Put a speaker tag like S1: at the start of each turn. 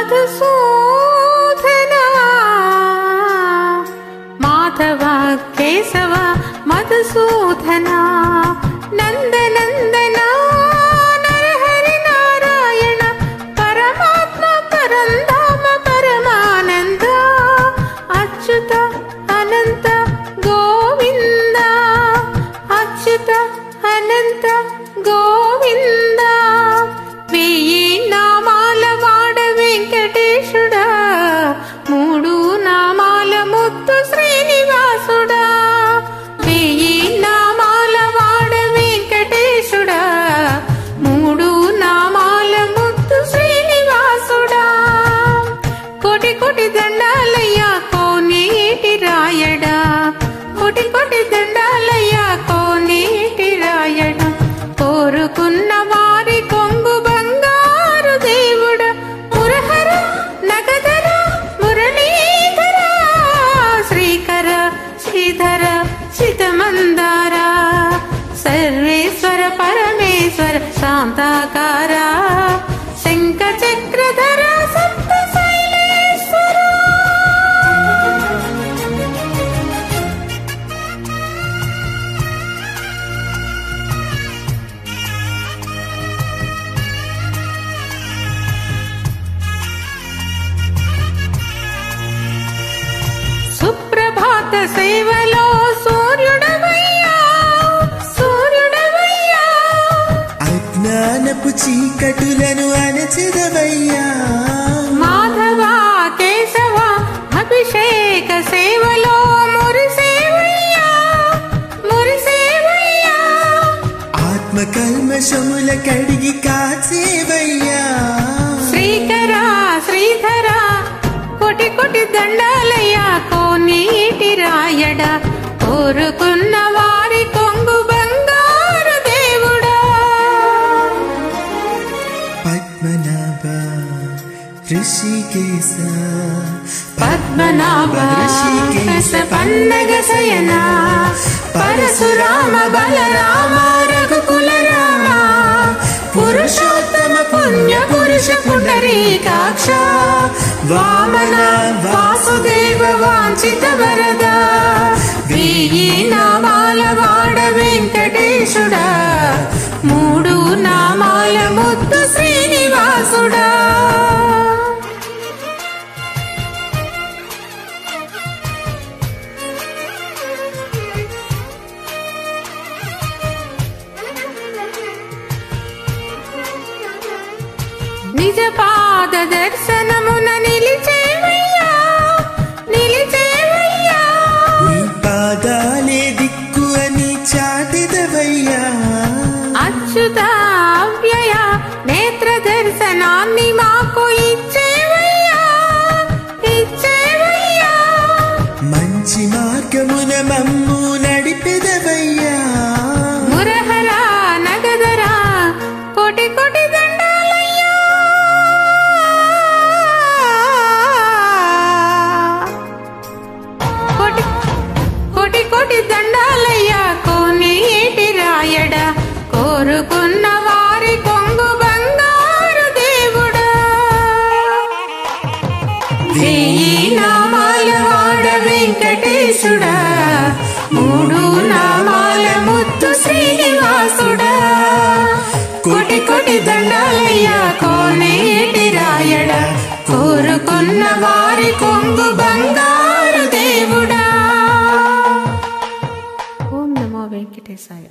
S1: మధుసూదనా మాధవ కేశవ మధుసూదనా నందనందన నరహరి నారాయణ పరమాత్మ పరంధామ పరమానంద అచ్యుత అనంత గోవింద అచ్యుత అనంత గోవింద వెయ్యి నామాల వాడ వెంకటేశుడా మూడు నామాల ముత్తు శ్రీనివాసుడా వెయ్యి నామాల వాడ వెంకటేశుడా మూడు నామాల ముత్తు శ్రీనివాసుడా కోటి కోటి దండాలయ్యా కోనేటి రాయడా కోటి కోటి దండాలయ్యా కోనేటి రాయడా కోరుకున్న వారి కొంగు బంగారు దేవుడా మురహర నగధర మురళీధర శ్రీకర శ్రీధర శితమందార సర్వేశ్వర పరమేశ్వర శాంతాకార శంఖ చక్రధర సప్త శైలేశ్వర సుప్రభాత సేవలో సూర్యుడవయ్యా సూర్యుడవయ్యా
S2: అజ్ఞానపు చీకటులను అణచెదవయ్యా
S1: మాధవ కేశవ అభిషేక సేవలో మురిసేవయ్యా మురిసేవయ్యా
S2: ఆత్మ కల్మషముల కడిగి కాచేవయ్యా
S1: శ్రీకర శ్రీధర కోటి కోటి దండాలయ్యా కోనేటి రాయడా కోరుకున్న వారి కొంగు బంగారు దేవుడా
S2: పద్మనాభ ఋషికేశ
S1: పద్మనాభ ఋషికేశ పన్నగ శయన పరశురామ బలరామ రఘుకుల రామ పురుషోత్తమ పుణ్య పురుష పుండరీకాక్ష వామన వాసుదేవ వాంఛిత వరద వెయ్యి నామాల వాడ వెంకటేశుడా మూడు నామాల ముత్తు శ్రీనివాసుడా నిజ పాద దర్శనమున నిలిచేవయ్యా నిలిచేవయ్యా
S2: నీ పాదాలే దిక్కు అని చాటిదవయ్యా
S1: అచ్యుత అవ్యయ నేత్ర దర్శనాన్ని మాకు ఇచ్చేవయ్యా ఇచ్చేవయ్యా
S2: మంచి మార్గమున మమ్ము నడిపెదవయ్యా
S1: మురహర నగధర కోటి కోటి దండాలయ్యా కోటి కోటి కోటి దండాలయ్యా కోనేటి రాయడా కోరుకున్న వారి కొంగు బంగారు దేవుడా వెయ్యి నామాల వాడ వెంకటేశుడా మూడు నామాల ముత్తు శ్రీనివాసుడా కోటి కోటి దండాలయ్యా కోనేటి రాయడా కోరుకున్న వారి కొంగు బంగారు దేవుడా ఓం నమో వెంకటేశాయ.